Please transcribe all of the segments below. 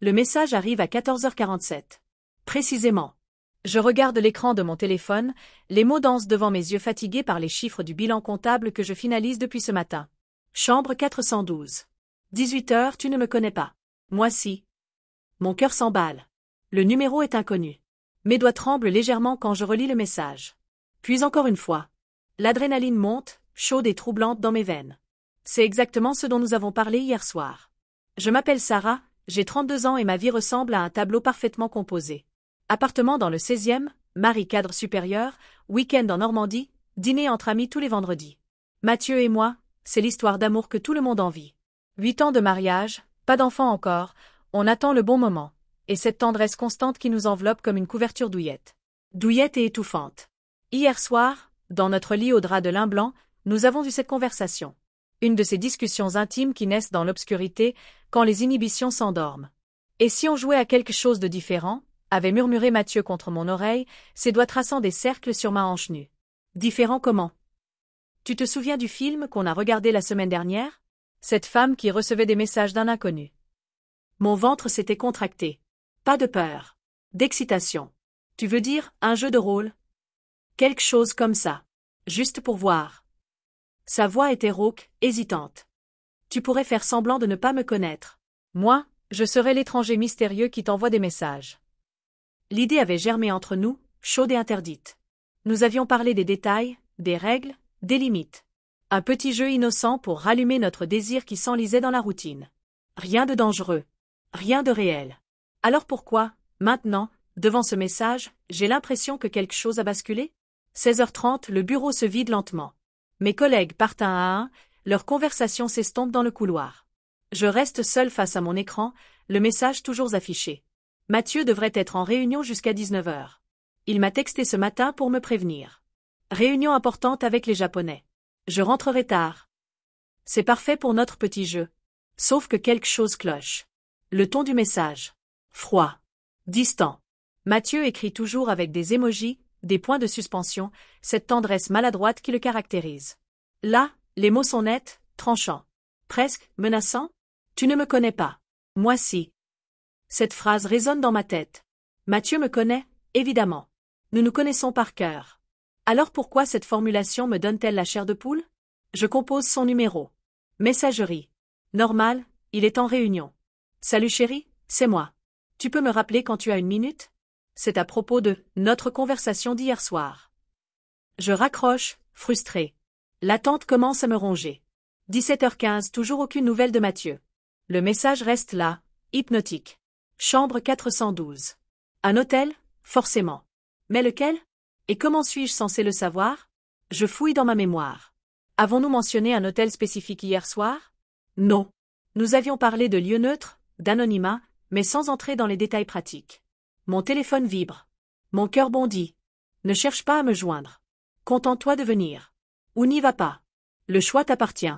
Le message arrive à 14h47. Précisément. Je regarde l'écran de mon téléphone, les mots dansent devant mes yeux fatigués par les chiffres du bilan comptable que je finalise depuis ce matin. Chambre 412. 18h, tu ne me connais pas. Moi si. Mon cœur s'emballe. Le numéro est inconnu. Mes doigts tremblent légèrement quand je relis le message. Puis encore une fois. L'adrénaline monte, chaude et troublante dans mes veines. C'est exactement ce dont nous avons parlé hier soir. Je m'appelle Sarah, j'ai 32 ans et ma vie ressemble à un tableau parfaitement composé. Appartement dans le 16e, mari cadre supérieur, week-end en Normandie, dîner entre amis tous les vendredis. Mathieu et moi, c'est l'histoire d'amour que tout le monde envie. 8 ans de mariage, pas d'enfant encore, on attend le bon moment. Et cette tendresse constante qui nous enveloppe comme une couverture douillette. Douillette et étouffante. Hier soir, dans notre lit au drap de lin blanc, nous avons eu cette conversation. Une de ces discussions intimes qui naissent dans l'obscurité, quand les inhibitions s'endorment. Et si on jouait à quelque chose de différent, avait murmuré Mathieu contre mon oreille, ses doigts traçant des cercles sur ma hanche nue. Différent comment? Tu te souviens du film qu'on a regardé la semaine dernière? Cette femme qui recevait des messages d'un inconnu. Mon ventre s'était contracté. Pas de peur. D'excitation. Tu veux dire, un jeu de rôle? Quelque chose comme ça. Juste pour voir. Sa voix était rauque, hésitante. Tu pourrais faire semblant de ne pas me connaître. Moi, je serais l'étranger mystérieux qui t'envoie des messages. L'idée avait germé entre nous, chaude et interdite. Nous avions parlé des détails, des règles, des limites. Un petit jeu innocent pour rallumer notre désir qui s'enlisait dans la routine. Rien de dangereux. Rien de réel. Alors pourquoi, maintenant, devant ce message, j'ai l'impression que quelque chose a basculé? 16h30, le bureau se vide lentement. Mes collègues partent un à un, leur conversation s'estompe dans le couloir. Je reste seul face à mon écran, le message toujours affiché. Mathieu devrait être en réunion jusqu'à 19h. Il m'a texté ce matin pour me prévenir. Réunion importante avec les Japonais. Je rentrerai tard. C'est parfait pour notre petit jeu. Sauf que quelque chose cloche. Le ton du message. Froid. Distant. Mathieu écrit toujours avec des émojis, des points de suspension, cette tendresse maladroite qui le caractérise. Là, les mots sont nets, tranchants. Presque menaçants. Tu ne me connais pas. Moi si. Cette phrase résonne dans ma tête. Mathieu me connaît, évidemment. Nous nous connaissons par cœur. Alors pourquoi cette formulation me donne-t-elle la chair de poule? Je compose son numéro. Messagerie. Normal, il est en réunion. Salut chérie, c'est moi. Tu peux me rappeler quand tu as une minute? C'est à propos de notre conversation d'hier soir. Je raccroche, frustré. L'attente commence à me ronger. 17h15, toujours aucune nouvelle de Mathieu. Le message reste là, hypnotique. Chambre 412. Un hôtel? Forcément. Mais lequel? Et comment suis-je censé le savoir? Je fouille dans ma mémoire. Avons-nous mentionné un hôtel spécifique hier soir? Non. Nous avions parlé de lieux neutres, d'anonymat, mais sans entrer dans les détails pratiques. Mon téléphone vibre. Mon cœur bondit. Ne cherche pas à me joindre. Contente-toi de venir. Ou n'y va pas. Le choix t'appartient.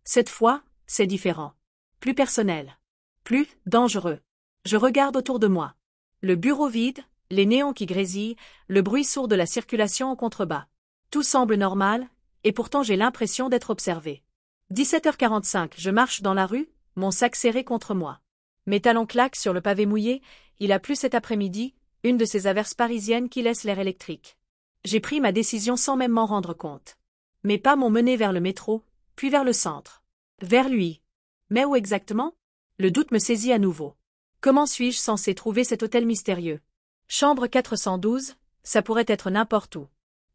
Cette fois, c'est différent. Plus personnel. Plus dangereux. Je regarde autour de moi. Le bureau vide, les néons qui grésillent, le bruit sourd de la circulation en contrebas. Tout semble normal, et pourtant j'ai l'impression d'être observé. 17h45, je marche dans la rue, mon sac serré contre moi. Mes talons claquent sur le pavé mouillé, il a plu cet après-midi, une de ces averses parisiennes qui laissent l'air électrique. J'ai pris ma décision sans même m'en rendre compte. Mes pas m'ont mené vers le métro, puis vers le centre. Vers lui. Mais où exactement? Le doute me saisit à nouveau. Comment suis-je censé trouver cet hôtel mystérieux? Chambre 412, ça pourrait être n'importe où.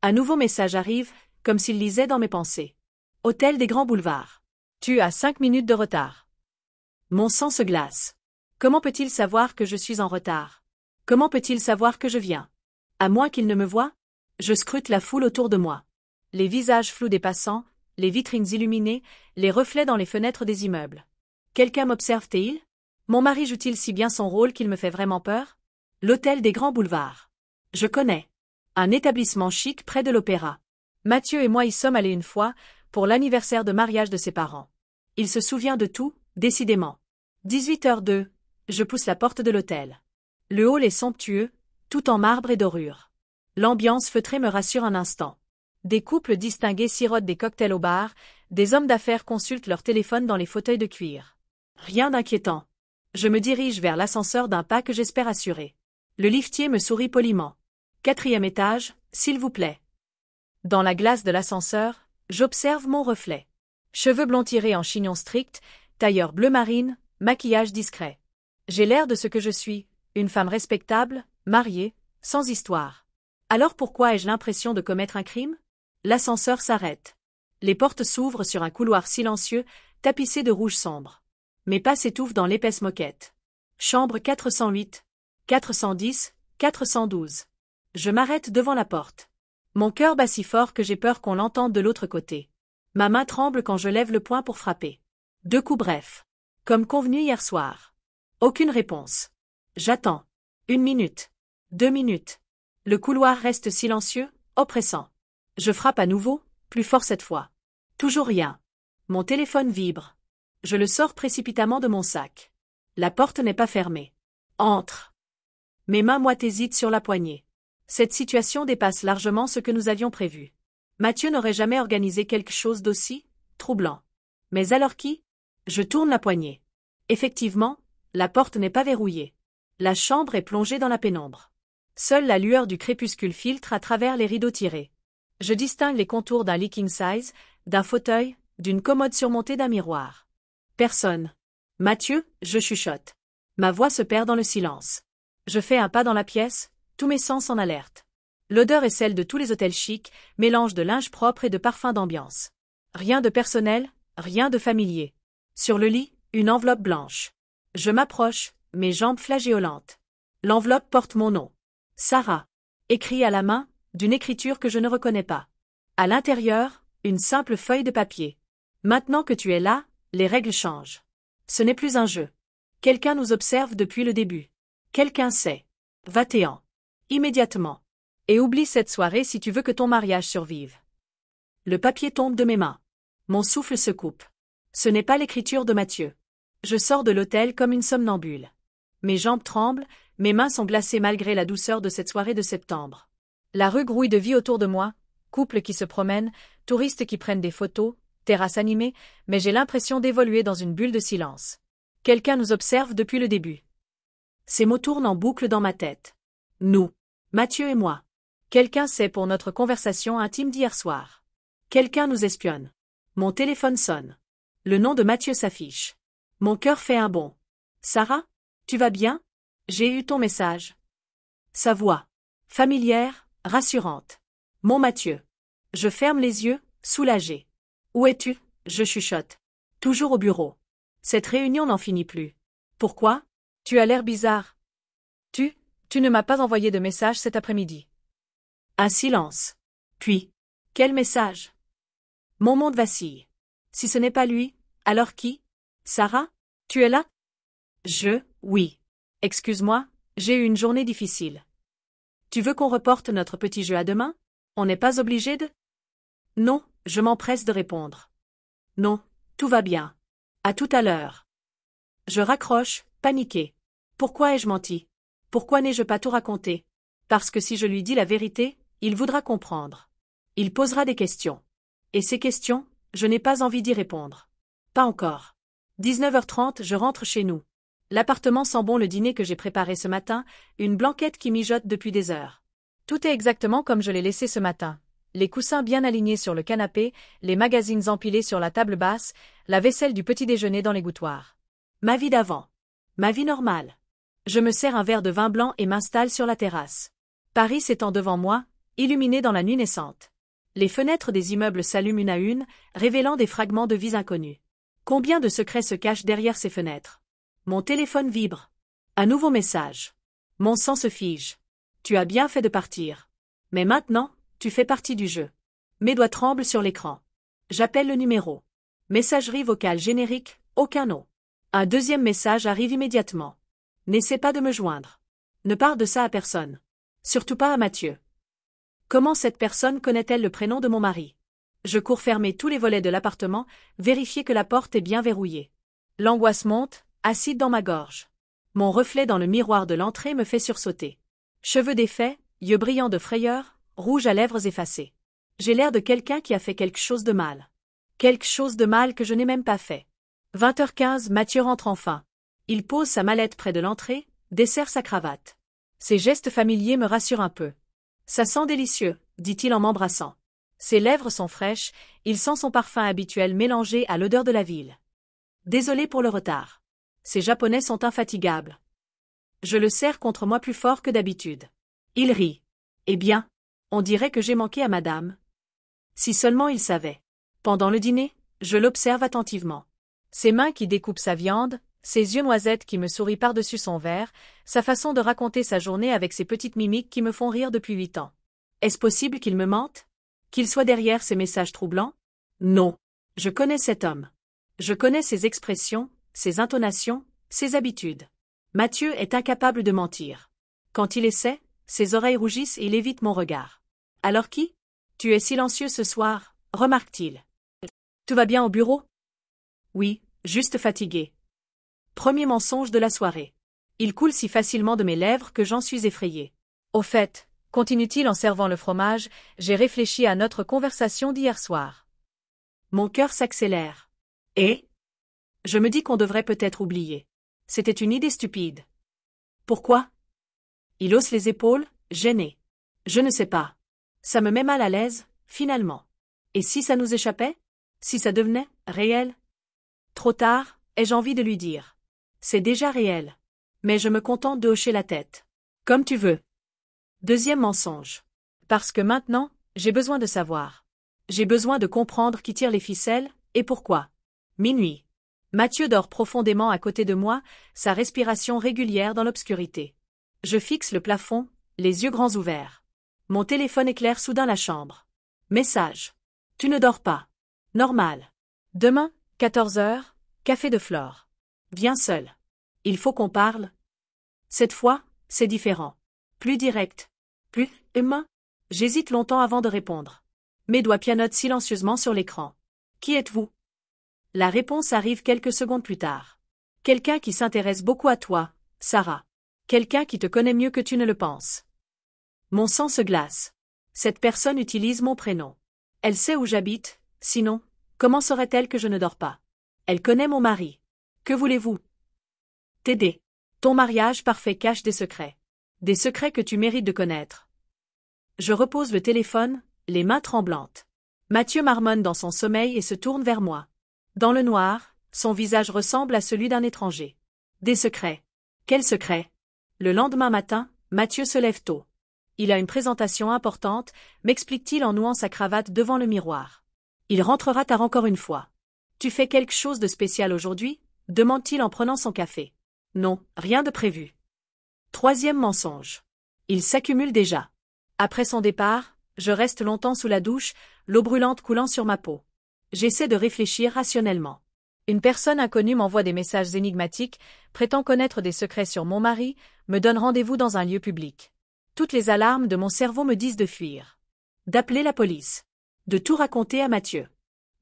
Un nouveau message arrive, comme s'il lisait dans mes pensées. Hôtel des Grands Boulevards. Tu as 5 minutes de retard. Mon sang se glace. Comment peut-il savoir que je suis en retard? Comment peut-il savoir que je viens? À moins qu'il ne me voie? Je scrute la foule autour de moi. Les visages flous des passants, les vitrines illuminées, les reflets dans les fenêtres des immeubles. Quelqu'un m'observe-t-il? Mon mari joue-t-il si bien son rôle qu'il me fait vraiment peur? L'hôtel des Grands Boulevards. Je connais. Un établissement chic près de l'opéra. Mathieu et moi y sommes allés une fois, pour l'anniversaire de mariage de ses parents. Il se souvient de tout, décidément. 18h02, je pousse la porte de l'hôtel. Le hall est somptueux, tout en marbre et dorure. L'ambiance feutrée me rassure un instant. Des couples distingués sirotent des cocktails au bar, des hommes d'affaires consultent leur téléphone dans les fauteuils de cuir. Rien d'inquiétant. Je me dirige vers l'ascenseur d'un pas que j'espère assurer. Le liftier me sourit poliment. 4e étage, s'il vous plaît. Dans la glace de l'ascenseur, j'observe mon reflet. Cheveux blonds tirés en chignon strict, tailleur bleu marine, maquillage discret. J'ai l'air de ce que je suis, une femme respectable, mariée, sans histoire. Alors pourquoi ai-je l'impression de commettre un crime? L'ascenseur s'arrête. Les portes s'ouvrent sur un couloir silencieux, tapissé de rouge sombre. Mes pas s'étouffent dans l'épaisse moquette. Chambre 408, 410, 412. Je m'arrête devant la porte. Mon cœur bat si fort que j'ai peur qu'on l'entende de l'autre côté. Ma main tremble quand je lève le poing pour frapper. 2 coups brefs. Comme convenu hier soir. Aucune réponse. J'attends. 1 minute. 2 minutes. Le couloir reste silencieux, oppressant. Je frappe à nouveau, plus fort cette fois. Toujours rien. Mon téléphone vibre. Je le sors précipitamment de mon sac. La porte n'est pas fermée. Entre. Mes mains moites hésitent sur la poignée. Cette situation dépasse largement ce que nous avions prévu. Mathieu n'aurait jamais organisé quelque chose d'aussi troublant. Mais alors qui? Je tourne la poignée. Effectivement, la porte n'est pas verrouillée. La chambre est plongée dans la pénombre. Seule la lueur du crépuscule filtre à travers les rideaux tirés. Je distingue les contours d'un lit king size, d'un fauteuil, d'une commode surmontée d'un miroir. Personne. Mathieu, je chuchote. Ma voix se perd dans le silence. Je fais un pas dans la pièce, tous mes sens en alerte. L'odeur est celle de tous les hôtels chics, mélange de linge propre et de parfum d'ambiance. Rien de personnel, rien de familier. Sur le lit, une enveloppe blanche. Je m'approche, mes jambes flageolantes. L'enveloppe porte mon nom. Sarah. Écrit à la main, d'une écriture que je ne reconnais pas. À l'intérieur, une simple feuille de papier. Maintenant que tu es là, les règles changent. Ce n'est plus un jeu. Quelqu'un nous observe depuis le début. Quelqu'un sait. Va-t'en. Immédiatement. Et oublie cette soirée si tu veux que ton mariage survive. Le papier tombe de mes mains. Mon souffle se coupe. Ce n'est pas l'écriture de Mathieu. Je sors de l'hôtel comme une somnambule. Mes jambes tremblent, mes mains sont glacées malgré la douceur de cette soirée de septembre. La rue grouille de vie autour de moi, couples qui se promènent, touristes qui prennent des photos, terrasses animées, mais j'ai l'impression d'évoluer dans une bulle de silence. Quelqu'un nous observe depuis le début. Ces mots tournent en boucle dans ma tête. Nous. Mathieu et moi. Quelqu'un sait pour notre conversation intime d'hier soir. Quelqu'un nous espionne. Mon téléphone sonne. Le nom de Mathieu s'affiche. Mon cœur fait un bond. Sarah, tu vas bien? J'ai eu ton message. Sa voix. Familière, rassurante. Mon Mathieu. Je ferme les yeux, soulagé. Où es-tu? Je chuchote. Toujours au bureau. Cette réunion n'en finit plus. Pourquoi? Tu as l'air bizarre. Tu ne m'as pas envoyé de message cet après-midi. Un silence. Puis, quel message? Mon monde vacille. Si ce n'est pas lui, alors qui? Sarah? Tu es là? Oui. Excuse-moi, j'ai eu une journée difficile. Tu veux qu'on reporte notre petit jeu à demain? On n'est pas obligé de? Non, je m'empresse de répondre. Non, tout va bien. À tout à l'heure. Je raccroche, paniqué. Pourquoi ai-je menti? Pourquoi n'ai-je pas tout raconté? Parce que si je lui dis la vérité, il voudra comprendre. Il posera des questions. Et ces questions, je n'ai pas envie d'y répondre. Pas encore. 19h30, je rentre chez nous. L'appartement sent bon le dîner que j'ai préparé ce matin, une blanquette qui mijote depuis des heures. Tout est exactement comme je l'ai laissé ce matin. Les coussins bien alignés sur le canapé, les magazines empilés sur la table basse, la vaisselle du petit déjeuner dans l'égouttoir. Ma vie d'avant. Ma vie normale. Je me sers un verre de vin blanc et m'installe sur la terrasse. Paris s'étend devant moi, illuminé dans la nuit naissante. Les fenêtres des immeubles s'allument une à une, révélant des fragments de vies inconnues. Combien de secrets se cachent derrière ces fenêtres? Mon téléphone vibre. Un nouveau message. Mon sang se fige. Tu as bien fait de partir. Mais maintenant, tu fais partie du jeu. Mes doigts tremblent sur l'écran. J'appelle le numéro. Messagerie vocale générique, aucun nom. Un deuxième message arrive immédiatement. N'essaie pas de me joindre. Ne parle de ça à personne. Surtout pas à Mathieu. Comment cette personne connaît-elle le prénom de mon mari? Je cours fermer tous les volets de l'appartement, vérifier que la porte est bien verrouillée. L'angoisse monte, acide dans ma gorge. Mon reflet dans le miroir de l'entrée me fait sursauter. Cheveux défaits, yeux brillants de frayeur, rouge à lèvres effacées. J'ai l'air de quelqu'un qui a fait quelque chose de mal. Quelque chose de mal que je n'ai même pas fait. 20h15, Mathieu rentre enfin. Il pose sa mallette près de l'entrée, desserre sa cravate. Ses gestes familiers me rassurent un peu. Ça sent délicieux, dit-il en m'embrassant. Ses lèvres sont fraîches, il sent son parfum habituel mélangé à l'odeur de la ville. Désolé pour le retard. Ces Japonais sont infatigables. Je le serre contre moi plus fort que d'habitude. Il rit. Eh bien, on dirait que j'ai manqué à madame. Si seulement il savait. Pendant le dîner, je l'observe attentivement. Ses mains qui découpent sa viande, ses yeux noisettes qui me sourient par-dessus son verre, sa façon de raconter sa journée avec ses petites mimiques qui me font rire depuis 8 ans. Est-ce possible qu'il me mente? Qu'il soit derrière ces messages troublants? Non. Je connais cet homme. Je connais ses expressions, ses intonations, ses habitudes. Mathieu est incapable de mentir. Quand il essaie, ses oreilles rougissent et il évite mon regard. Alors qui? Tu es silencieux ce soir, remarque-t-il. Tout va bien au bureau? Oui, juste fatigué. Premier mensonge de la soirée. Il coule si facilement de mes lèvres que j'en suis effrayé. Au fait, continue-t-il en servant le fromage, j'ai réfléchi à notre conversation d'hier soir. Mon cœur s'accélère. Et? Je me dis qu'on devrait peut-être oublier. C'était une idée stupide. Pourquoi? Il hausse les épaules, gêné. Je ne sais pas. Ça me met mal à l'aise, finalement. Et si ça nous échappait? Si ça devenait réel? Trop tard, ai-je envie de lui dire. C'est déjà réel. Mais je me contente de hocher la tête. Comme tu veux. Deuxième mensonge. Parce que maintenant, j'ai besoin de savoir. J'ai besoin de comprendre qui tire les ficelles, et pourquoi. Minuit. Mathieu dort profondément à côté de moi, sa respiration régulière dans l'obscurité. Je fixe le plafond, les yeux grands ouverts. Mon téléphone éclaire soudain la chambre. Message. Tu ne dors pas. Normal. Demain, 14 heures, café de Flore. Viens seul. Il faut qu'on parle. Cette fois, c'est différent. Plus direct. Plus humain. J'hésite longtemps avant de répondre. Mes doigts pianotent silencieusement sur l'écran. Qui êtes-vous? La réponse arrive quelques secondes plus tard. Quelqu'un qui s'intéresse beaucoup à toi, Sarah. Quelqu'un qui te connaît mieux que tu ne le penses. Mon sang se glace. Cette personne utilise mon prénom. Elle sait où j'habite, sinon, comment saurait-elle que je ne dors pas? Elle connaît mon mari. Que voulez-vous? T'aider. Ton mariage parfait cache des secrets. Des secrets que tu mérites de connaître. Je repose le téléphone, les mains tremblantes. Mathieu marmonne dans son sommeil et se tourne vers moi. Dans le noir, son visage ressemble à celui d'un étranger. Des secrets. Quels secrets? Le lendemain matin, Mathieu se lève tôt. Il a une présentation importante, m'explique-t-il en nouant sa cravate devant le miroir. Il rentrera tard encore une fois. Tu fais quelque chose de spécial aujourd'hui? Demande-t-il en prenant son café. Non, rien de prévu. Troisième mensonge. Il s'accumule déjà. Après son départ, je reste longtemps sous la douche, l'eau brûlante coulant sur ma peau. J'essaie de réfléchir rationnellement. Une personne inconnue m'envoie des messages énigmatiques, prétend connaître des secrets sur mon mari, me donne rendez-vous dans un lieu public. Toutes les alarmes de mon cerveau me disent de fuir. D'appeler la police. De tout raconter à Mathieu.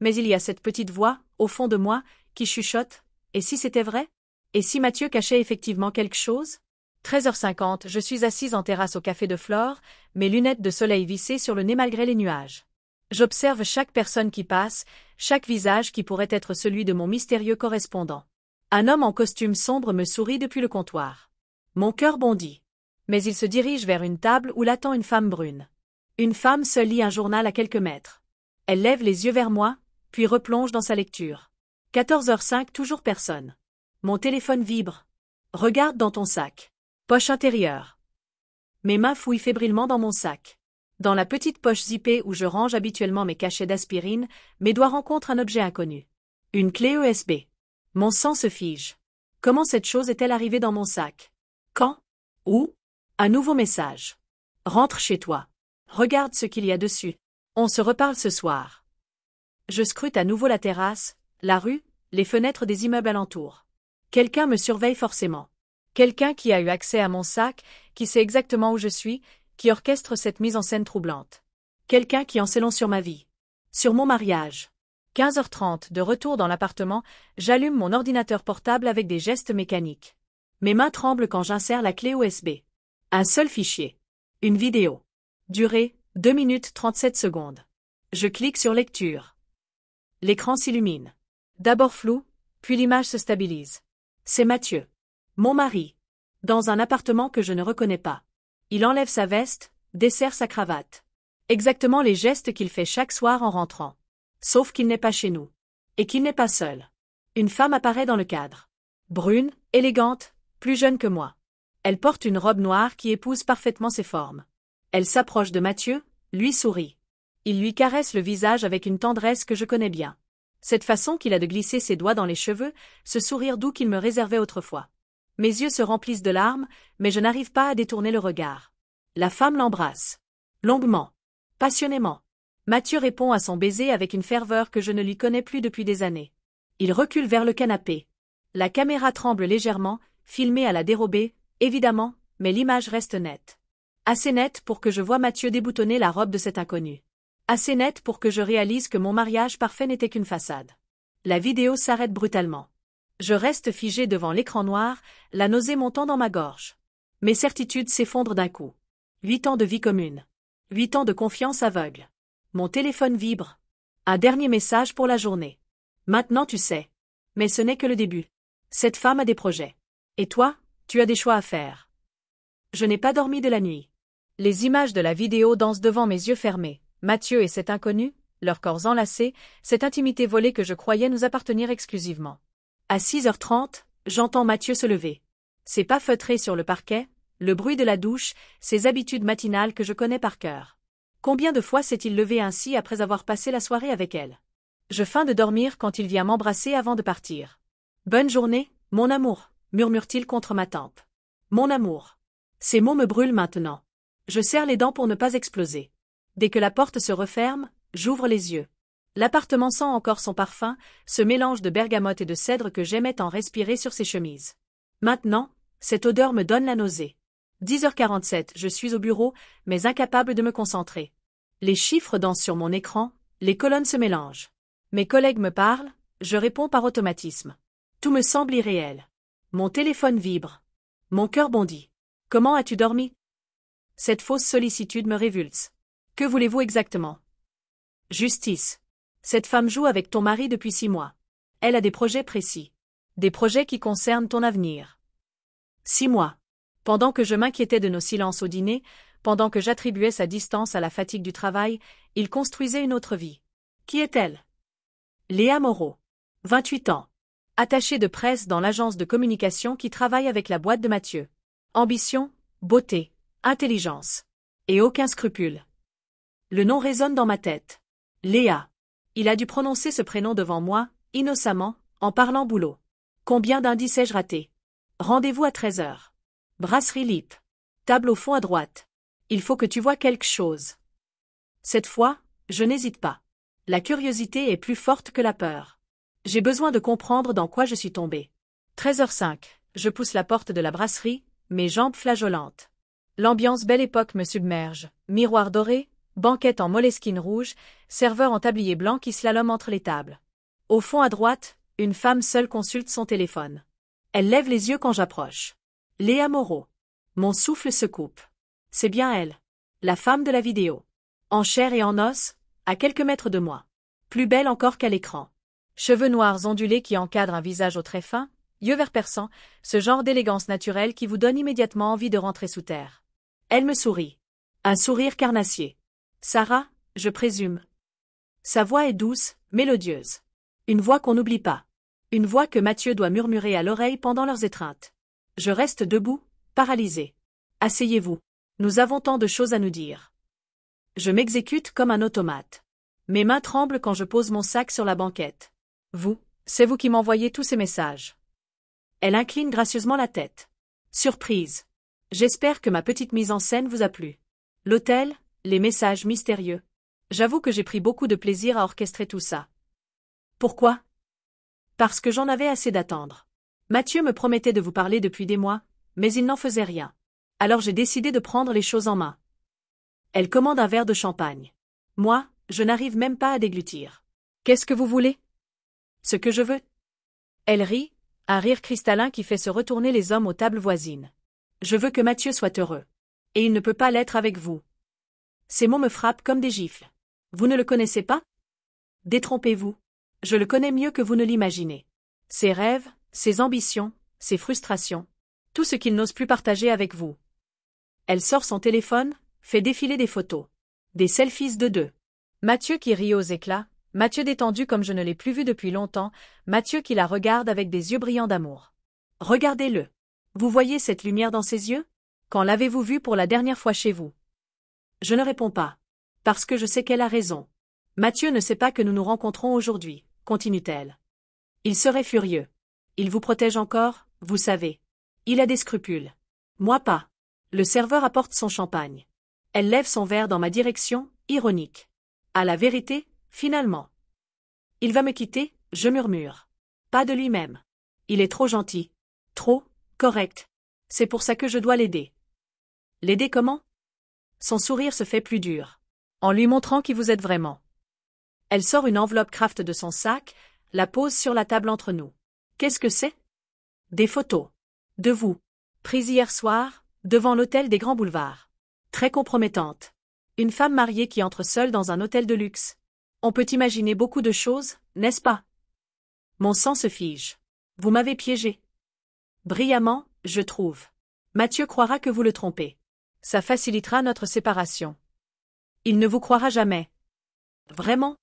Mais il y a cette petite voix, au fond de moi, qui chuchote. Et si c'était vrai? Et si Mathieu cachait effectivement quelque chose? 13h50, je suis assise en terrasse au café de Flore, mes lunettes de soleil vissées sur le nez malgré les nuages. J'observe chaque personne qui passe, chaque visage qui pourrait être celui de mon mystérieux correspondant. Un homme en costume sombre me sourit depuis le comptoir. Mon cœur bondit. Mais il se dirige vers une table où l'attend une femme brune. Une femme seule lit un journal à quelques mètres. Elle lève les yeux vers moi, puis replonge dans sa lecture. 14h05, toujours personne. Mon téléphone vibre. Regarde dans ton sac. Poche intérieure. Mes mains fouillent fébrilement dans mon sac. Dans la petite poche zippée où je range habituellement mes cachets d'aspirine, mes doigts rencontrent un objet inconnu. Une clé USB. Mon sang se fige. Comment cette chose est-elle arrivée dans mon sac? Quand? Où? Un nouveau message. Rentre chez toi. Regarde ce qu'il y a dessus. On se reparle ce soir. Je scrute à nouveau la terrasse, la rue, les fenêtres des immeubles alentours. Quelqu'un me surveille forcément. Quelqu'un qui a eu accès à mon sac, qui sait exactement où je suis, qui orchestre cette mise en scène troublante. Quelqu'un qui en sait long sur ma vie. Sur mon mariage. 15h30, de retour dans l'appartement, j'allume mon ordinateur portable avec des gestes mécaniques. Mes mains tremblent quand j'insère la clé USB. Un seul fichier. Une vidéo. Durée, 2 minutes 37 secondes. Je clique sur lecture. L'écran s'illumine. D'abord flou, puis l'image se stabilise. C'est Mathieu. Mon mari. Dans un appartement que je ne reconnais pas. Il enlève sa veste, desserre sa cravate. Exactement les gestes qu'il fait chaque soir en rentrant. Sauf qu'il n'est pas chez nous. Et qu'il n'est pas seul. Une femme apparaît dans le cadre. Brune, élégante, plus jeune que moi. Elle porte une robe noire qui épouse parfaitement ses formes. Elle s'approche de Mathieu, lui sourit. Il lui caresse le visage avec une tendresse que je connais bien. Cette façon qu'il a de glisser ses doigts dans les cheveux, ce sourire doux qu'il me réservait autrefois. Mes yeux se remplissent de larmes, mais je n'arrive pas à détourner le regard. La femme l'embrasse. Longuement. Passionnément. Mathieu répond à son baiser avec une ferveur que je ne lui connais plus depuis des années. Il recule vers le canapé. La caméra tremble légèrement, filmée à la dérobée, évidemment, mais l'image reste nette. Assez nette pour que je voie Mathieu déboutonner la robe de cet inconnu. Assez nette pour que je réalise que mon mariage parfait n'était qu'une façade. La vidéo s'arrête brutalement. Je reste figé devant l'écran noir, la nausée montant dans ma gorge. Mes certitudes s'effondrent d'un coup. 8 ans de vie commune. 8 ans de confiance aveugle. Mon téléphone vibre. Un dernier message pour la journée. Maintenant tu sais. Mais ce n'est que le début. Cette femme a des projets. Et toi, tu as des choix à faire. Je n'ai pas dormi de la nuit. Les images de la vidéo dansent devant mes yeux fermés. Mathieu et cet inconnu, leurs corps enlacés, cette intimité volée que je croyais nous appartenir exclusivement. À 6h30, j'entends Mathieu se lever. Ses pas feutrés sur le parquet, le bruit de la douche, ses habitudes matinales que je connais par cœur. Combien de fois s'est-il levé ainsi après avoir passé la soirée avec elle? Je feins de dormir quand il vient m'embrasser avant de partir. Bonne journée, mon amour, murmure-t-il contre ma tempe. Mon amour. Ces mots me brûlent maintenant. Je serre les dents pour ne pas exploser. Dès que la porte se referme, j'ouvre les yeux. L'appartement sent encore son parfum, ce mélange de bergamote et de cèdre que j'aimais en respirer sur ses chemises. Maintenant, cette odeur me donne la nausée. 10h47, je suis au bureau, mais incapable de me concentrer. Les chiffres dansent sur mon écran, les colonnes se mélangent. Mes collègues me parlent, je réponds par automatisme. Tout me semble irréel. Mon téléphone vibre. Mon cœur bondit. Comment as-tu dormi? Cette fausse sollicitude me révulse. Que voulez-vous exactement? Justice. Cette femme joue avec ton mari depuis 6 mois. Elle a des projets précis. Des projets qui concernent ton avenir. 6 mois. Pendant que je m'inquiétais de nos silences au dîner, pendant que j'attribuais sa distance à la fatigue du travail, il construisait une autre vie. Qui est-elle? Léa Moreau. 28 ans. Attachée de presse dans l'agence de communication qui travaille avec la boîte de Mathieu. Ambition, beauté, intelligence. Et aucun scrupule. Le nom résonne dans ma tête. Léa. Il a dû prononcer ce prénom devant moi, innocemment, en parlant boulot. Combien d'indices ai-je raté? Rendez-vous à 13h. Brasserie Lip. Table au fond à droite. Il faut que tu vois quelque chose. Cette fois, je n'hésite pas. La curiosité est plus forte que la peur. J'ai besoin de comprendre dans quoi je suis tombée. 13h05, je pousse la porte de la brasserie, mes jambes flageolantes. L'ambiance belle époque me submerge. Miroir doré, banquette en moleskine rouge, serveur en tablier blanc qui slalome entre les tables. Au fond à droite, une femme seule consulte son téléphone. Elle lève les yeux quand j'approche. Léa Moreau. Mon souffle se coupe. C'est bien elle. La femme de la vidéo. En chair et en os, à quelques mètres de moi. Plus belle encore qu'à l'écran. Cheveux noirs ondulés qui encadrent un visage au trait fin, yeux verts perçants, ce genre d'élégance naturelle qui vous donne immédiatement envie de rentrer sous terre. Elle me sourit. Un sourire carnassier. Sarah, je présume. Sa voix est douce, mélodieuse. Une voix qu'on n'oublie pas. Une voix que Mathieu doit murmurer à l'oreille pendant leurs étreintes. Je reste debout, paralysé. Asseyez-vous. Nous avons tant de choses à nous dire. Je m'exécute comme un automate. Mes mains tremblent quand je pose mon sac sur la banquette. Vous, c'est vous qui m'envoyez tous ces messages. Elle incline gracieusement la tête. Surprise. J'espère que ma petite mise en scène vous a plu. L'hôtel, les messages mystérieux. J'avoue que j'ai pris beaucoup de plaisir à orchestrer tout ça. Pourquoi? Parce que j'en avais assez d'attendre. Mathieu me promettait de vous parler depuis des mois, mais il n'en faisait rien. Alors j'ai décidé de prendre les choses en main. Elle commande un verre de champagne. Moi, je n'arrive même pas à déglutir. Qu'est-ce que vous voulez? Ce que je veux. Elle rit, un rire cristallin qui fait se retourner les hommes aux tables voisines. Je veux que Mathieu soit heureux. Et il ne peut pas l'être avec vous. Ces mots me frappent comme des gifles. Vous ne le connaissez pas? Détrompez-vous. Je le connais mieux que vous ne l'imaginez. Ses rêves, ses ambitions, ses frustrations. Tout ce qu'il n'ose plus partager avec vous. Elle sort son téléphone, fait défiler des photos. Des selfies de deux. Mathieu qui rit aux éclats, Mathieu détendu comme je ne l'ai plus vu depuis longtemps, Mathieu qui la regarde avec des yeux brillants d'amour. Regardez-le. Vous voyez cette lumière dans ses yeux? Quand l'avez-vous vu pour la dernière fois chez vous? Je ne réponds pas. Parce que je sais qu'elle a raison. Mathieu ne sait pas que nous nous rencontrons aujourd'hui, continue-t-elle. Il serait furieux. Il vous protège encore, vous savez. Il a des scrupules. Moi pas. Le serveur apporte son champagne. Elle lève son verre dans ma direction, ironique. À la vérité, finalement. Il va me quitter, je murmure. Pas de lui-même. Il est trop gentil. Trop, correct. C'est pour ça que je dois l'aider. L'aider comment? Son sourire se fait plus dur. En lui montrant qui vous êtes vraiment. Elle sort une enveloppe Kraft de son sac, la pose sur la table entre nous. Qu'est-ce que c'est? Des photos. De vous. Prises hier soir, devant l'hôtel des Grands Boulevards. Très compromettante. Une femme mariée qui entre seule dans un hôtel de luxe. On peut imaginer beaucoup de choses, n'est-ce pas? Mon sang se fige. Vous m'avez piégé. Brillamment, je trouve. Mathieu croira que vous le trompez. Ça facilitera notre séparation. Il ne vous croira jamais. Vraiment?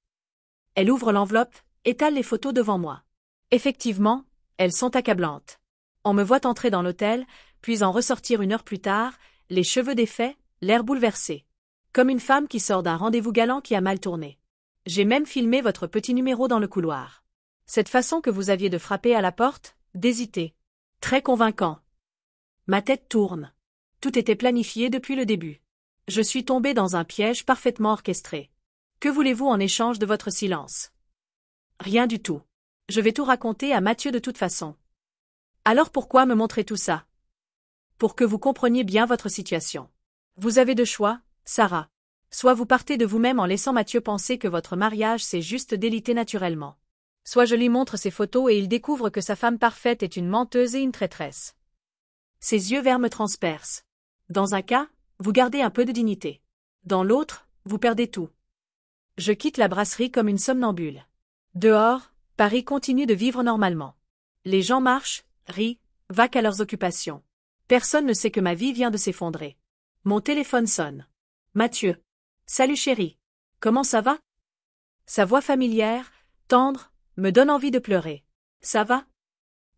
Elle ouvre l'enveloppe, étale les photos devant moi. Effectivement, elles sont accablantes. On me voit entrer dans l'hôtel, puis en ressortir une heure plus tard, les cheveux défaits, l'air bouleversé. Comme une femme qui sort d'un rendez-vous galant qui a mal tourné. J'ai même filmé votre petit numéro dans le couloir. Cette façon que vous aviez de frapper à la porte, d'hésiter. Très convaincant. Ma tête tourne. Tout était planifié depuis le début. Je suis tombée dans un piège parfaitement orchestré. Que voulez-vous en échange de votre silence? Rien du tout. Je vais tout raconter à Mathieu de toute façon. Alors pourquoi me montrer tout ça? Pour que vous compreniez bien votre situation. Vous avez deux choix, Sarah. Soit vous partez de vous-même en laissant Mathieu penser que votre mariage s'est juste délité naturellement. Soit je lui montre ses photos et il découvre que sa femme parfaite est une menteuse et une traîtresse. Ses yeux verts me transpercent. Dans un cas, vous gardez un peu de dignité. Dans l'autre, vous perdez tout. Je quitte la brasserie comme une somnambule. Dehors, Paris continue de vivre normalement. Les gens marchent, rient, vaquent à leurs occupations. Personne ne sait que ma vie vient de s'effondrer. Mon téléphone sonne. Mathieu. Salut chérie. Comment ça va? Sa voix familière, tendre, me donne envie de pleurer. Ça va?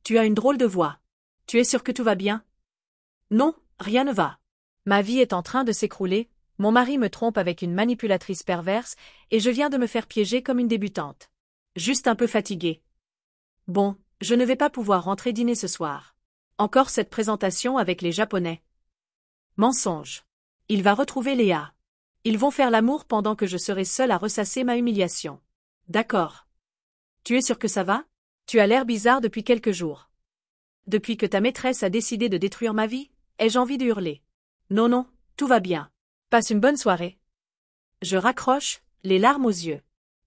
Tu as une drôle de voix. Tu es sûr que tout va bien? Non, rien ne va. Ma vie est en train de s'écrouler, mon mari me trompe avec une manipulatrice perverse et je viens de me faire piéger comme une débutante. Juste un peu fatiguée. Bon, je ne vais pas pouvoir rentrer dîner ce soir. Encore cette présentation avec les Japonais. Mensonge. Il va retrouver Léa. Ils vont faire l'amour pendant que je serai seule à ressasser ma humiliation. D'accord. Tu es sûr que ça va? Tu as l'air bizarre depuis quelques jours. Depuis que ta maîtresse a décidé de détruire ma vie, ai-je envie de hurler. Non non, tout va bien. Passe une bonne soirée. Je raccroche, les larmes aux yeux.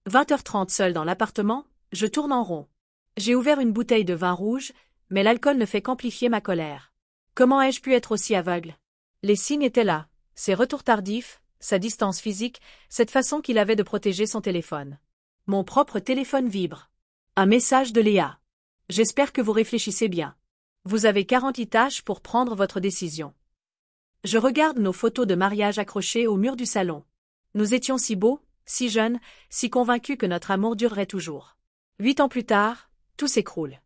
20h30 seule dans l'appartement, je tourne en rond. J'ai ouvert une bouteille de vin rouge, mais l'alcool ne fait qu'amplifier ma colère. Comment ai-je pu être aussi aveugle? Les signes étaient là, ses retours tardifs, sa distance physique, cette façon qu'il avait de protéger son téléphone. Mon propre téléphone vibre. Un message de Léa. J'espère que vous réfléchissez bien. Vous avez 48 tâches pour prendre votre décision. Je regarde nos photos de mariage accrochées au mur du salon. Nous étions si beaux, si jeunes, si convaincus que notre amour durerait toujours. 8 ans plus tard, tout s'écroule.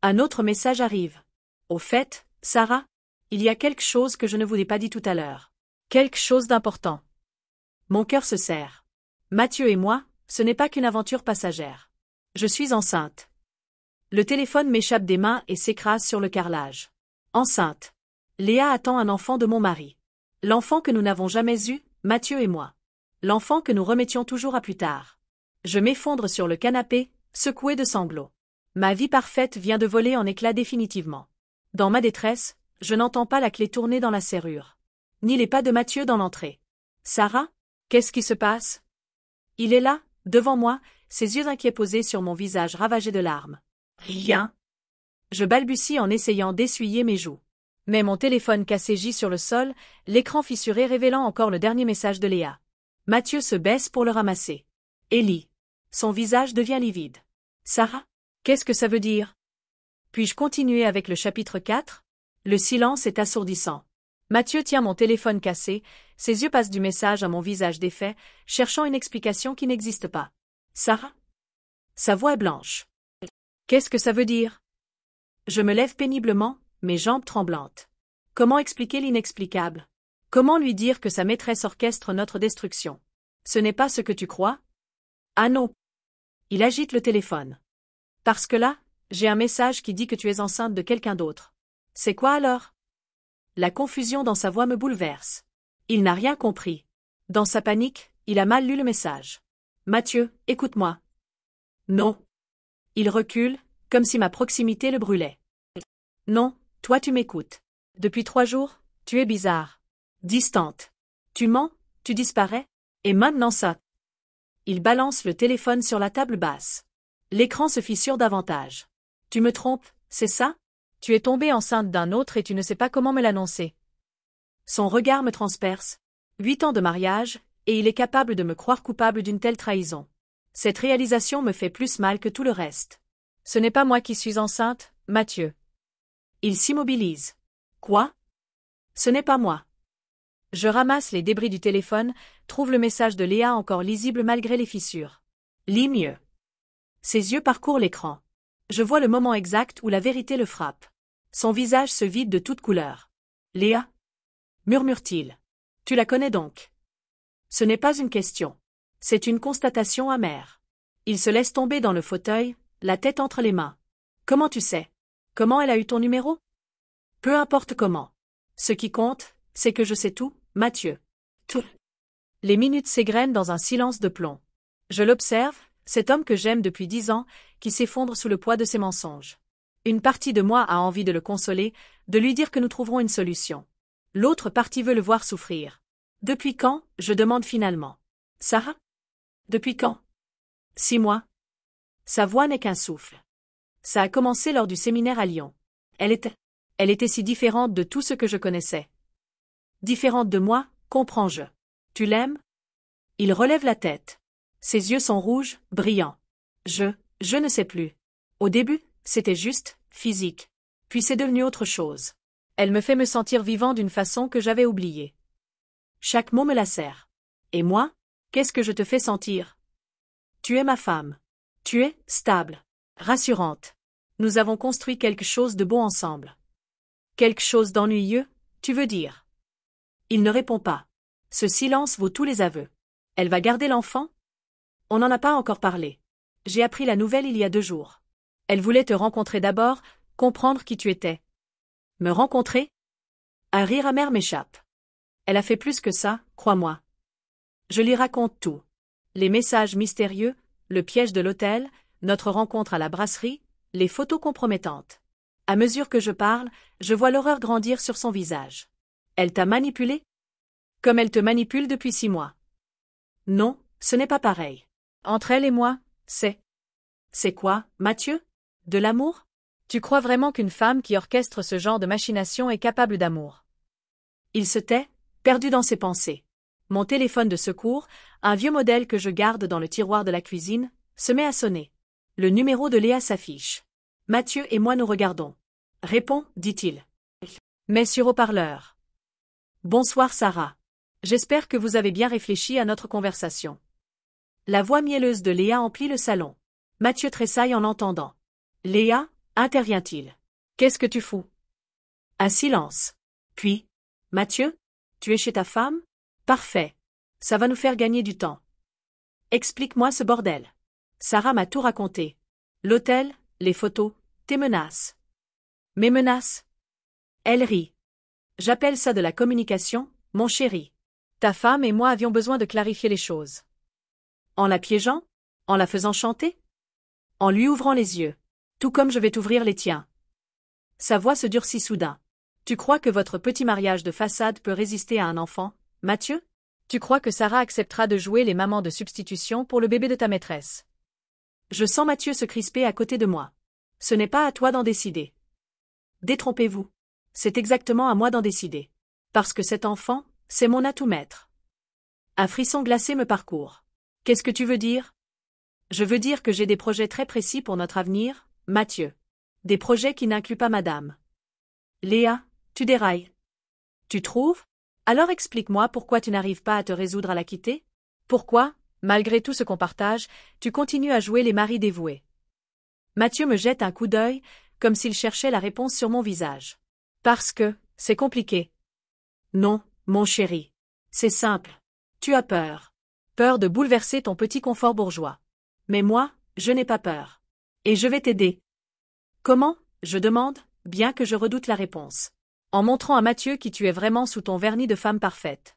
Un autre message arrive. Au fait, Sarah, il y a quelque chose que je ne vous ai pas dit tout à l'heure. Quelque chose d'important. Mon cœur se serre. Mathieu et moi, ce n'est pas qu'une aventure passagère. Je suis enceinte. Le téléphone m'échappe des mains et s'écrase sur le carrelage. Enceinte. Léa attend un enfant de mon mari. L'enfant que nous n'avons jamais eu, Mathieu et moi. L'enfant que nous remettions toujours à plus tard. Je m'effondre sur le canapé, secoué de sanglots. Ma vie parfaite vient de voler en éclats définitivement. Dans ma détresse, je n'entends pas la clé tourner dans la serrure. Ni les pas de Mathieu dans l'entrée. Sarah? Qu'est-ce qui se passe? Il est là, devant moi, ses yeux inquiets posés sur mon visage ravagé de larmes. Rien. Je balbutie en essayant d'essuyer mes joues. Mais mon téléphone cassé gît sur le sol, l'écran fissuré révélant encore le dernier message de Léa. Mathieu se baisse pour le ramasser. Ellie. Son visage devient livide. Sarah? Qu'est-ce que ça veut dire? Puis-je continuer avec le chapitre 4? Le silence est assourdissant. Mathieu tient mon téléphone cassé, ses yeux passent du message à mon visage défait, cherchant une explication qui n'existe pas. Sarah? Sa voix est blanche. Qu'est-ce que ça veut dire? Je me lève péniblement, mes jambes tremblantes. Comment expliquer l'inexplicable? Comment lui dire que sa maîtresse orchestre notre destruction? Ce n'est pas ce que tu crois? Ah non. Il agite le téléphone. Parce que là, j'ai un message qui dit que tu es enceinte de quelqu'un d'autre. C'est quoi alors? La confusion dans sa voix me bouleverse. Il n'a rien compris. Dans sa panique, il a mal lu le message. Mathieu, écoute-moi. Non. Il recule, comme si ma proximité le brûlait. Non, toi tu m'écoutes. Depuis 3 jours, tu es bizarre. Distante. Tu mens, tu disparais, et maintenant ça. Il balance le téléphone sur la table basse. L'écran se fissure davantage. Tu me trompes, c'est ça? Tu es tombée enceinte d'un autre et tu ne sais pas comment me l'annoncer. Son regard me transperce. 8 ans de mariage, et il est capable de me croire coupable d'une telle trahison. Cette réalisation me fait plus mal que tout le reste. Ce n'est pas moi qui suis enceinte, Mathieu. Il s'immobilise. Quoi? Ce n'est pas moi. Je ramasse les débris du téléphone, trouve le message de Léa encore lisible malgré les fissures. Lis mieux. Ses yeux parcourent l'écran. Je vois le moment exact où la vérité le frappe. Son visage se vide de toute couleur. Léa? Murmure-t-il. Tu la connais donc? Ce n'est pas une question. C'est une constatation amère. Il se laisse tomber dans le fauteuil, la tête entre les mains. Comment tu sais? Comment elle a eu ton numéro? Peu importe comment. Ce qui compte, c'est que je sais tout, Mathieu. Tout. Les minutes s'égrènent dans un silence de plomb. Je l'observe, cet homme que j'aime depuis 10 ans, qui s'effondre sous le poids de ses mensonges. Une partie de moi a envie de le consoler, de lui dire que nous trouverons une solution. L'autre partie veut le voir souffrir. Depuis quand, je demande finalement. Sarah? Depuis quand? 6 mois. Sa voix n'est qu'un souffle. Ça a commencé lors du séminaire à Lyon. Elle était si différente de tout ce que je connaissais. Différente de moi, comprends-je. Tu l'aimes? Il relève la tête. Ses yeux sont rouges, brillants. Je ne sais plus. Au début, c'était juste, physique. Puis c'est devenu autre chose. Elle me fait me sentir vivant d'une façon que j'avais oubliée. Chaque mot me lacère. Et moi, qu'est-ce que je te fais sentir? Tu es ma femme. Tu es stable, rassurante. Nous avons construit quelque chose de bon ensemble. Quelque chose d'ennuyeux, tu veux dire? Il ne répond pas. Ce silence vaut tous les aveux. Elle va garder l'enfant? On n'en a pas encore parlé. J'ai appris la nouvelle il y a 2 jours. Elle voulait te rencontrer d'abord, comprendre qui tu étais. Me rencontrer? Un rire amer m'échappe. Elle a fait plus que ça, crois-moi. Je lui raconte tout. Les messages mystérieux, le piège de l'hôtel, notre rencontre à la brasserie, les photos compromettantes. À mesure que je parle, je vois l'horreur grandir sur son visage. Elle t'a manipulé? Comme elle te manipule depuis 6 mois. Non, ce n'est pas pareil. Entre elle et moi, c'est... C'est quoi, Mathieu? De l'amour? Tu crois vraiment qu'une femme qui orchestre ce genre de machination est capable d'amour? Il se tait, perdu dans ses pensées. Mon téléphone de secours, un vieux modèle que je garde dans le tiroir de la cuisine, se met à sonner. Le numéro de Léa s'affiche. Mathieu et moi nous regardons. Réponds, dit-il. Mais sur haut-parleur. Bonsoir Sarah. J'espère que vous avez bien réfléchi à notre conversation. La voix mielleuse de Léa emplit le salon. Mathieu tressaille en l'entendant. Léa, intervient-il. Qu'est-ce que tu fous? Un silence. Puis, Mathieu, tu es chez ta femme? Parfait. Ça va nous faire gagner du temps. Explique-moi ce bordel. Sarah m'a tout raconté. L'hôtel, les photos, tes menaces. Mes menaces? Elle rit. J'appelle ça de la communication, mon chéri. Ta femme et moi avions besoin de clarifier les choses. En la piégeant? En la faisant chanter? En lui ouvrant les yeux. Tout comme je vais t'ouvrir les tiens. Sa voix se durcit soudain. Tu crois que votre petit mariage de façade peut résister à un enfant, Mathieu? Tu crois que Sarah acceptera de jouer les mamans de substitution pour le bébé de ta maîtresse? Je sens Mathieu se crisper à côté de moi. Ce n'est pas à toi d'en décider. Détrompez-vous. C'est exactement à moi d'en décider. Parce que cet enfant, c'est mon atout maître. Un frisson glacé me parcourt. Qu'est-ce que tu veux dire? Je veux dire que j'ai des projets très précis pour notre avenir, Mathieu. Des projets qui n'incluent pas madame. Léa, Tu dérailles. Tu trouves? Alors explique-moi pourquoi tu n'arrives pas à te résoudre à la quitter? Pourquoi, malgré tout ce qu'on partage, tu continues à jouer les maris dévoués? Mathieu me jette un coup d'œil, comme s'il cherchait la réponse sur mon visage. Parce que, c'est compliqué. Non, mon chéri. C'est simple. Tu as peur. Peur de bouleverser ton petit confort bourgeois. Mais moi, je n'ai pas peur. Et je vais t'aider. Comment? Je demande, bien que je redoute la réponse. En montrant à Mathieu qui tu es vraiment sous ton vernis de femme parfaite.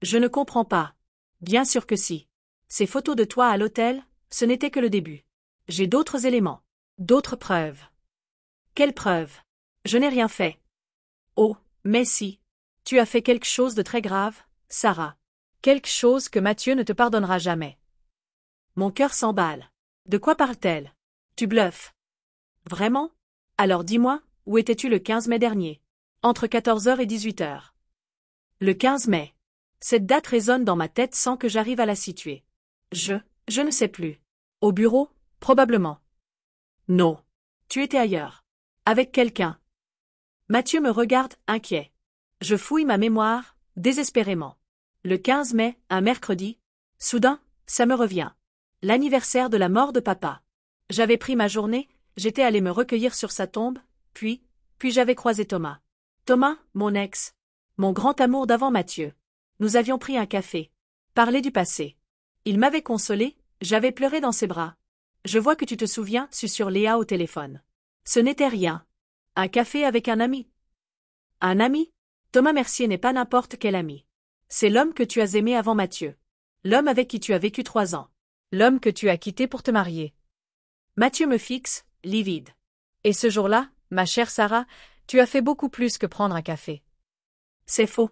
Je ne comprends pas. Bien sûr que si. Ces photos de toi à l'hôtel, ce n'était que le début. J'ai d'autres éléments. D'autres preuves. Quelles preuves? Je n'ai rien fait. Oh, mais si. Tu as fait quelque chose de très grave, Sarah. Quelque chose que Mathieu ne te pardonnera jamais. Mon cœur s'emballe. De quoi parle-t-elle? Tu bluffes. Vraiment? Alors dis-moi, où étais-tu le 15 mai dernier? Entre 14h et 18h. Le 15 mai. Cette date résonne dans ma tête sans que j'arrive à la situer. Je ne sais plus. Au bureau, probablement. Non. Tu étais ailleurs. Avec quelqu'un. Mathieu me regarde, inquiet. Je fouille ma mémoire, désespérément. Le 15 mai, un mercredi. Soudain, ça me revient. L'anniversaire de la mort de papa. J'avais pris ma journée, j'étais allé me recueillir sur sa tombe, puis j'avais croisé Thomas. Thomas, mon ex. Mon grand amour d'avant Mathieu. Nous avions pris un café. Parlé du passé. Il m'avait consolé, j'avais pleuré dans ses bras. Je vois que tu te souviens, susurre Léa au téléphone. Ce n'était rien. Un café avec un ami. Un ami? Thomas Mercier n'est pas n'importe quel ami. C'est l'homme que tu as aimé avant Mathieu. L'homme avec qui tu as vécu 3 ans. L'homme que tu as quitté pour te marier. Mathieu me fixe, livide. Et ce jour-là, ma chère Sarah, tu as fait beaucoup plus que prendre un café. C'est faux.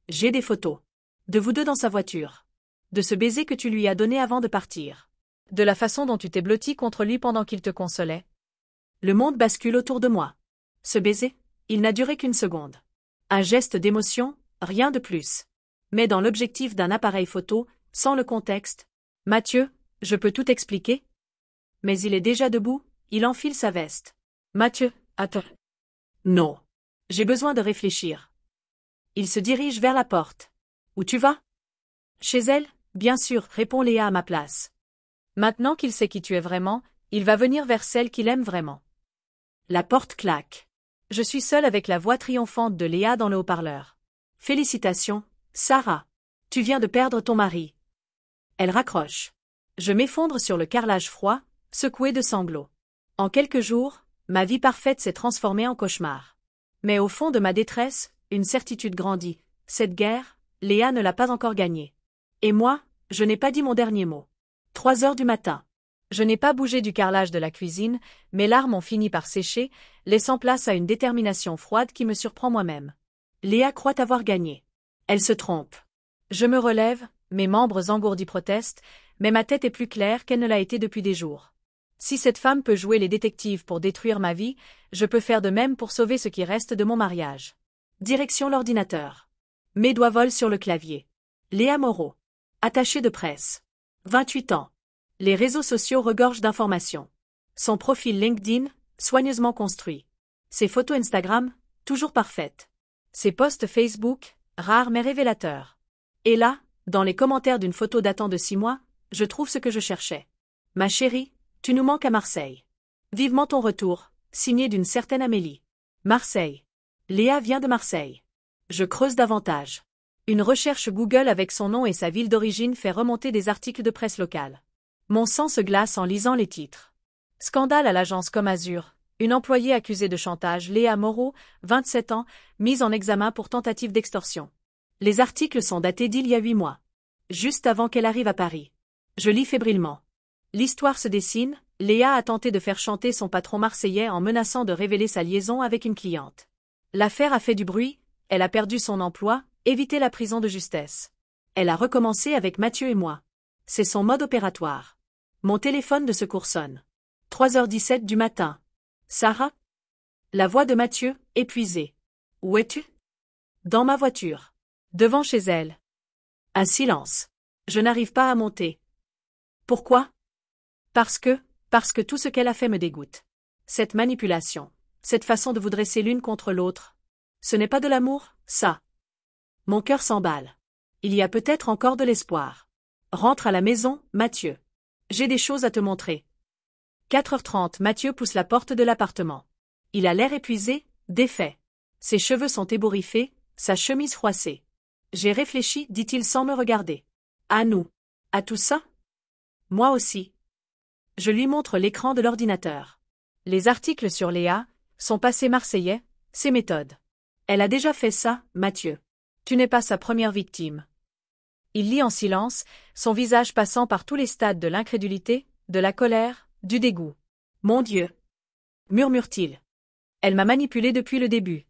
J'ai des photos. De vous deux dans sa voiture. De ce baiser que tu lui as donné avant de partir. De la façon dont tu t'es blotti contre lui pendant qu'il te consolait. Le monde bascule autour de moi. Ce baiser, il n'a duré qu'une seconde. Un geste d'émotion, rien de plus. Mais dans l'objectif d'un appareil photo, sans le contexte. Mathieu, je peux tout expliquer? Mais il est déjà debout, il enfile sa veste. Mathieu, attends. Non. J'ai besoin de réfléchir. Il se dirige vers la porte. Où tu vas? Chez elle, bien sûr, répond Léa à ma place. Maintenant qu'il sait qui tu es vraiment, il va venir vers celle qu'il aime vraiment. La porte claque. Je suis seule avec la voix triomphante de Léa dans le haut-parleur. Félicitations, Sarah. Tu viens de perdre ton mari. Elle raccroche. Je m'effondre sur le carrelage froid, secoué de sanglots. En quelques jours, ma vie parfaite s'est transformée en cauchemar. Mais au fond de ma détresse, une certitude grandit. Cette guerre, Léa ne l'a pas encore gagnée. Et moi, je n'ai pas dit mon dernier mot. 3 heures du matin. Je n'ai pas bougé du carrelage de la cuisine, mes larmes ont fini par sécher, laissant place à une détermination froide qui me surprend moi-même. Léa croit avoir gagné. Elle se trompe. Je me relève, mes membres engourdis protestent, mais ma tête est plus claire qu'elle ne l'a été depuis des jours. Si cette femme peut jouer les détectives pour détruire ma vie, je peux faire de même pour sauver ce qui reste de mon mariage. Direction l'ordinateur. Mes doigts volent sur le clavier. Léa Moreau. Attachée de presse. 28 ans. Les réseaux sociaux regorgent d'informations. Son profil LinkedIn, soigneusement construit. Ses photos Instagram, toujours parfaites. Ses posts Facebook, rares mais révélateurs. Et là, dans les commentaires d'une photo datant de 6 mois, je trouve ce que je cherchais. Ma chérie, tu nous manques à Marseille. Vivement ton retour, signé d'une certaine Amélie. Marseille. Léa vient de Marseille. Je creuse davantage. Une recherche Google avec son nom et sa ville d'origine fait remonter des articles de presse locale. Mon sang se glace en lisant les titres. Scandale à l'agence Comme Azur. Une employée accusée de chantage, Léa Moreau, 27 ans, mise en examen pour tentative d'extorsion. Les articles sont datés d'il y a 8 mois. Juste avant qu'elle arrive à Paris. Je lis fébrilement. L'histoire se dessine, Léa a tenté de faire chanter son patron marseillais en menaçant de révéler sa liaison avec une cliente. L'affaire a fait du bruit, elle a perdu son emploi, évité la prison de justesse. Elle a recommencé avec Mathieu et moi. C'est son mode opératoire. Mon téléphone de secours sonne. 3h17 du matin. Sarah? La voix de Mathieu, épuisée. Où es-tu? Dans ma voiture. Devant chez elle. Un silence. Je n'arrive pas à monter. Pourquoi? Parce que tout ce qu'elle a fait me dégoûte. Cette manipulation. Cette façon de vous dresser l'une contre l'autre. Ce n'est pas de l'amour, ça. Mon cœur s'emballe. Il y a peut-être encore de l'espoir. Rentre à la maison, Mathieu. J'ai des choses à te montrer. 4h30, Mathieu pousse la porte de l'appartement. Il a l'air épuisé, défait. Ses cheveux sont ébouriffés, sa chemise froissée. J'ai réfléchi, dit-il sans me regarder. À nous. À tout ça? Moi aussi. Je lui montre l'écran de l'ordinateur. Les articles sur Léa, son passé marseillais, ses méthodes. Elle a déjà fait ça, Mathieu. Tu n'es pas sa première victime. Il lit en silence, son visage passant par tous les stades de l'incrédulité, de la colère, du dégoût. Mon Dieu! Murmure-t-il. Elle m'a manipulé depuis le début.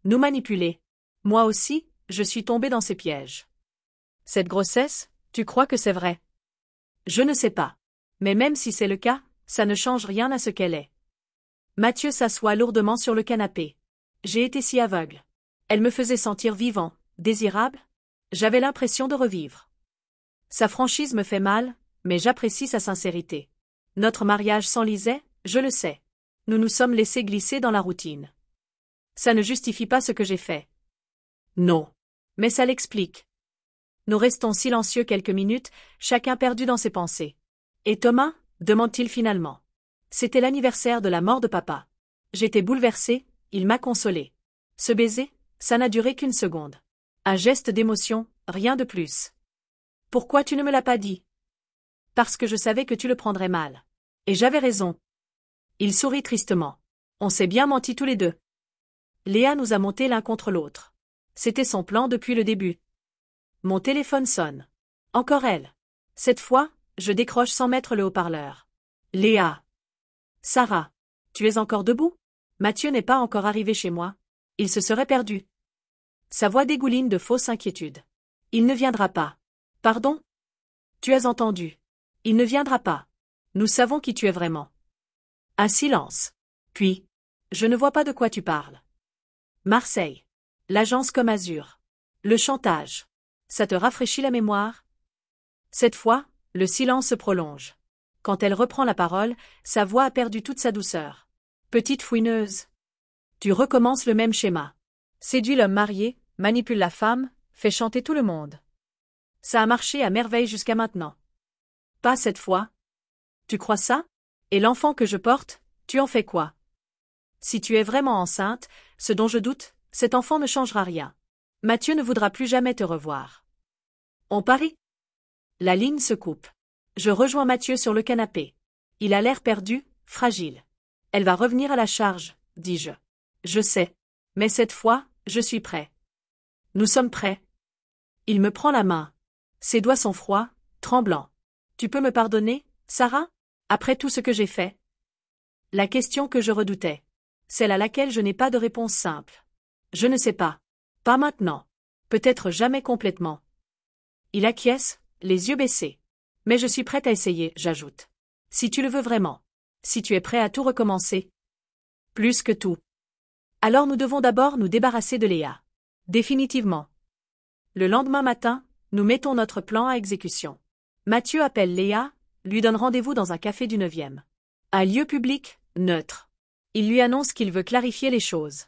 Nous manipuler. Moi aussi, je suis tombée dans ses pièges. Cette grossesse, tu crois que c'est vrai? Je ne sais pas. Mais même si c'est le cas, ça ne change rien à ce qu'elle est. Mathieu s'assoit lourdement sur le canapé. J'ai été si aveugle. Elle me faisait sentir vivant, désirable. J'avais l'impression de revivre. Sa franchise me fait mal, mais j'apprécie sa sincérité. Notre mariage s'enlisait, je le sais. Nous nous sommes laissés glisser dans la routine. Ça ne justifie pas ce que j'ai fait. Non. Mais ça l'explique. Nous restons silencieux quelques minutes, chacun perdu dans ses pensées. Et Thomas? Demande-t-il finalement. C'était l'anniversaire de la mort de papa. J'étais bouleversée, il m'a consolée. Ce baiser, ça n'a duré qu'une seconde. Un geste d'émotion, rien de plus. Pourquoi tu ne me l'as pas dit? Parce que je savais que tu le prendrais mal. Et j'avais raison. Il sourit tristement. On s'est bien menti tous les deux. Léa nous a montés l'un contre l'autre. C'était son plan depuis le début. Mon téléphone sonne. Encore elle. Cette fois, je décroche sans mettre le haut-parleur. Léa. Sarah. Tu es encore debout? Mathieu n'est pas encore arrivé chez moi. Il se serait perdu. Sa voix dégouline de fausse inquiétude. Il ne viendra pas. Pardon? Tu as entendu. Il ne viendra pas. Nous savons qui tu es vraiment. Un silence. Puis. Je ne vois pas de quoi tu parles. Marseille. L'agence Comme Azur. Le chantage. Ça te rafraîchit la mémoire? Cette fois, le silence se prolonge. Quand elle reprend la parole, sa voix a perdu toute sa douceur. Petite fouineuse. Tu recommences le même schéma. Séduis l'homme marié, manipule la femme, fait chanter tout le monde. Ça a marché à merveille jusqu'à maintenant. Pas cette fois. Tu crois ça? Et l'enfant que je porte, tu en fais quoi? Si tu es vraiment enceinte, ce dont je doute, cet enfant ne changera rien. Mathieu ne voudra plus jamais te revoir. On parie? La ligne se coupe. Je rejoins Mathieu sur le canapé. Il a l'air perdu, fragile. Elle va revenir à la charge, dis-je. Je sais. Mais cette fois, je suis prêt. Nous sommes prêts. Il me prend la main. Ses doigts sont froids, tremblants. Tu peux me pardonner, Sarah? Après tout ce que j'ai fait? La question que je redoutais. Celle à laquelle je n'ai pas de réponse simple. Je ne sais pas. Pas maintenant. Peut-être jamais complètement. Il acquiesce, les yeux baissés. Mais je suis prête à essayer, j'ajoute. Si tu le veux vraiment. Si tu es prêt à tout recommencer. Plus que tout. Alors nous devons d'abord nous débarrasser de Léa. Définitivement. Le lendemain matin, nous mettons notre plan à exécution. Mathieu appelle Léa, lui donne rendez-vous dans un café du 9e. Un lieu public, neutre. Il lui annonce qu'il veut clarifier les choses.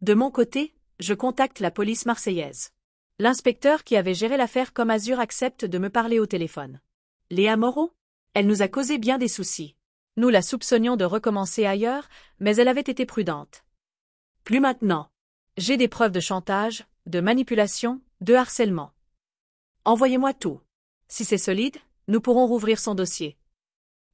De mon côté, je contacte la police marseillaise. L'inspecteur qui avait géré l'affaire Comme Azur accepte de me parler au téléphone. Léa Moreau? Elle nous a causé bien des soucis. Nous la soupçonnions de recommencer ailleurs, mais elle avait été prudente. Plus maintenant. J'ai des preuves de chantage, de manipulation, de harcèlement. Envoyez-moi tout. Si c'est solide, nous pourrons rouvrir son dossier.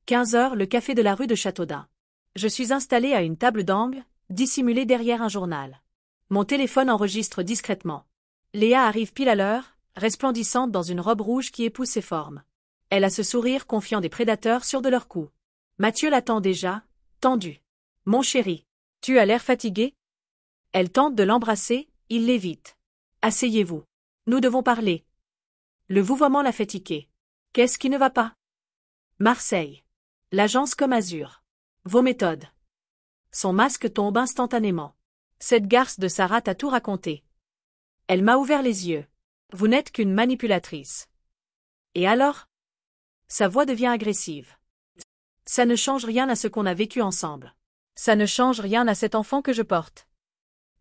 15h, le café de la rue de Châteaudun. Je suis installée à une table d'angle, dissimulée derrière un journal. Mon téléphone enregistre discrètement. Léa arrive pile à l'heure, resplendissante dans une robe rouge qui épouse ses formes. Elle a ce sourire confiant des prédateurs sûrs de leur coup. Mathieu l'attend déjà, tendu. Mon chéri, tu as l'air fatigué? Elle tente de l'embrasser, il l'évite. Asseyez-vous. Nous devons parler. Le vouvoiement l'a fait tiquer. Qu'est-ce qui ne va pas? Marseille. L'agence Comme Azur. Vos méthodes. Son masque tombe instantanément. Cette garce de Sarah t'a tout raconté. Elle m'a ouvert les yeux. Vous n'êtes qu'une manipulatrice. Et alors? Sa voix devient agressive. Ça ne change rien à ce qu'on a vécu ensemble. Ça ne change rien à cet enfant que je porte.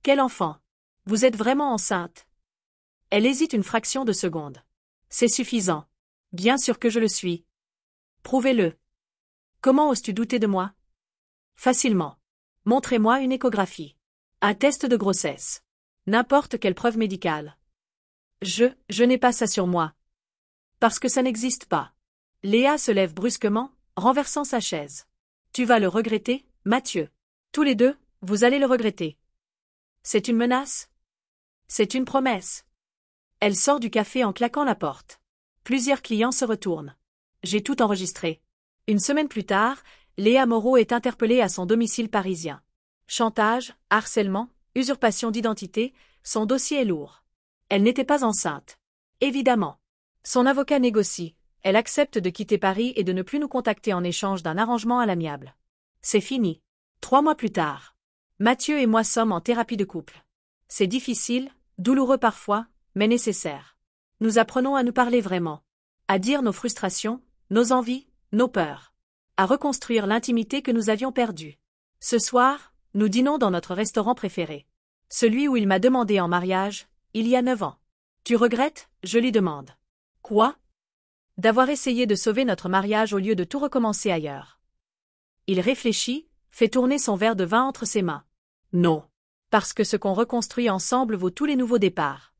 Quel enfant? Vous êtes vraiment enceinte? Elle hésite une fraction de seconde. C'est suffisant. Bien sûr que je le suis. Prouvez-le. Comment oses-tu douter de moi? Facilement. Montrez-moi une échographie. Un test de grossesse. N'importe quelle preuve médicale. Je n'ai pas ça sur moi. Parce que ça n'existe pas. Léa se lève brusquement, renversant sa chaise. Tu vas le regretter, Mathieu. Tous les deux, vous allez le regretter. C'est une menace? C'est une promesse. Elle sort du café en claquant la porte. Plusieurs clients se retournent. J'ai tout enregistré. Une semaine plus tard, Léa Moreau est interpellée à son domicile parisien. Chantage, harcèlement, usurpation d'identité, son dossier est lourd. Elle n'était pas enceinte. Évidemment. Son avocat négocie. Elle accepte de quitter Paris et de ne plus nous contacter en échange d'un arrangement à l'amiable. C'est fini. 3 mois plus tard. Mathieu et moi sommes en thérapie de couple. C'est difficile, douloureux parfois, mais nécessaire. Nous apprenons à nous parler vraiment. À dire nos frustrations, nos envies, nos peurs. À reconstruire l'intimité que nous avions perdue. Ce soir, nous dînons dans notre restaurant préféré. Celui où il m'a demandé en mariage, il y a 9 ans. Tu regrettes? Je lui demande. Quoi? D'avoir essayé de sauver notre mariage au lieu de tout recommencer ailleurs. Il réfléchit, fait tourner son verre de vin entre ses mains. Non. Parce que ce qu'on reconstruit ensemble vaut tous les nouveaux départs.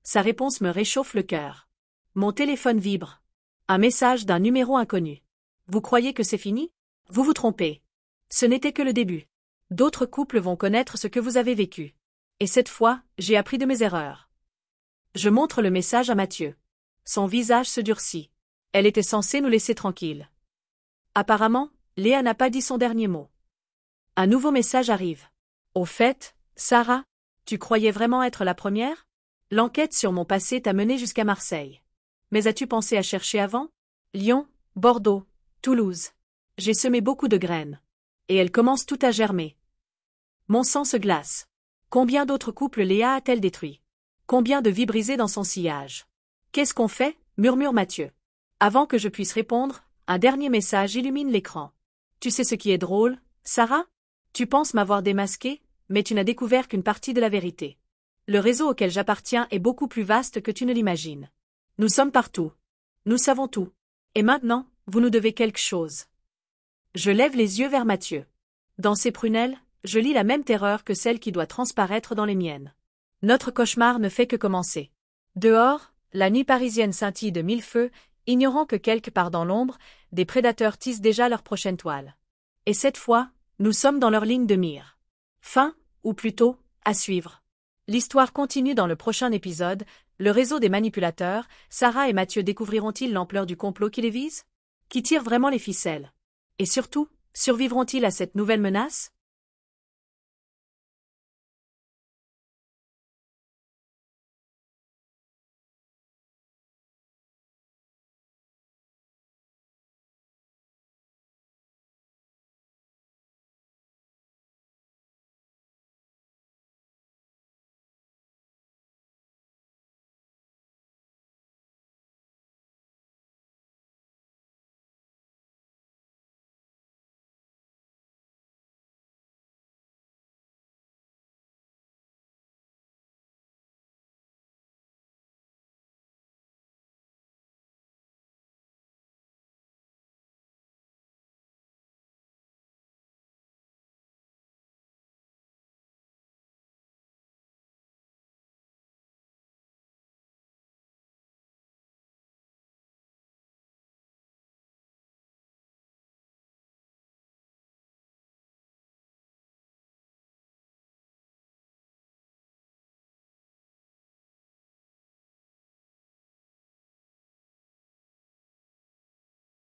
Sa réponse me réchauffe le cœur. Mon téléphone vibre. Un message d'un numéro inconnu. Vous croyez que c'est fini? Vous vous trompez. Ce n'était que le début. D'autres couples vont connaître ce que vous avez vécu. Et cette fois, j'ai appris de mes erreurs. Je montre le message à Mathieu. Son visage se durcit. Elle était censée nous laisser tranquilles. Apparemment, Léa n'a pas dit son dernier mot. Un nouveau message arrive. Au fait, Sarah, tu croyais vraiment être la première? L'enquête sur mon passé t'a menée jusqu'à Marseille. Mais as-tu pensé à chercher avant? Lyon, Bordeaux, Toulouse. J'ai semé beaucoup de graines. Et elles commencent toutes à germer. Mon sang se glace. Combien d'autres couples Léa a-t-elle détruits? Combien de vies brisées dans son sillage? Qu'est-ce qu'on fait? Murmure Mathieu. Avant que je puisse répondre, un dernier message illumine l'écran. Tu sais ce qui est drôle, Sarah? Tu penses m'avoir démasqué, mais tu n'as découvert qu'une partie de la vérité. Le réseau auquel j'appartiens est beaucoup plus vaste que tu ne l'imagines. Nous sommes partout. Nous savons tout. Et maintenant, vous nous devez quelque chose. Je lève les yeux vers Mathieu. Dans ses prunelles, je lis la même terreur que celle qui doit transparaître dans les miennes. Notre cauchemar ne fait que commencer. Dehors, la nuit parisienne scintille de 1000 feux, ignorant que quelque part dans l'ombre, des prédateurs tissent déjà leur prochaine toile. Et cette fois, nous sommes dans leur ligne de mire. Fin, ou plutôt, à suivre. L'histoire continue dans le prochain épisode. Le réseau des manipulateurs, Sarah et Mathieu découvriront-ils l'ampleur du complot qui les vise? Qui tire vraiment les ficelles? Et surtout, survivront-ils à cette nouvelle menace?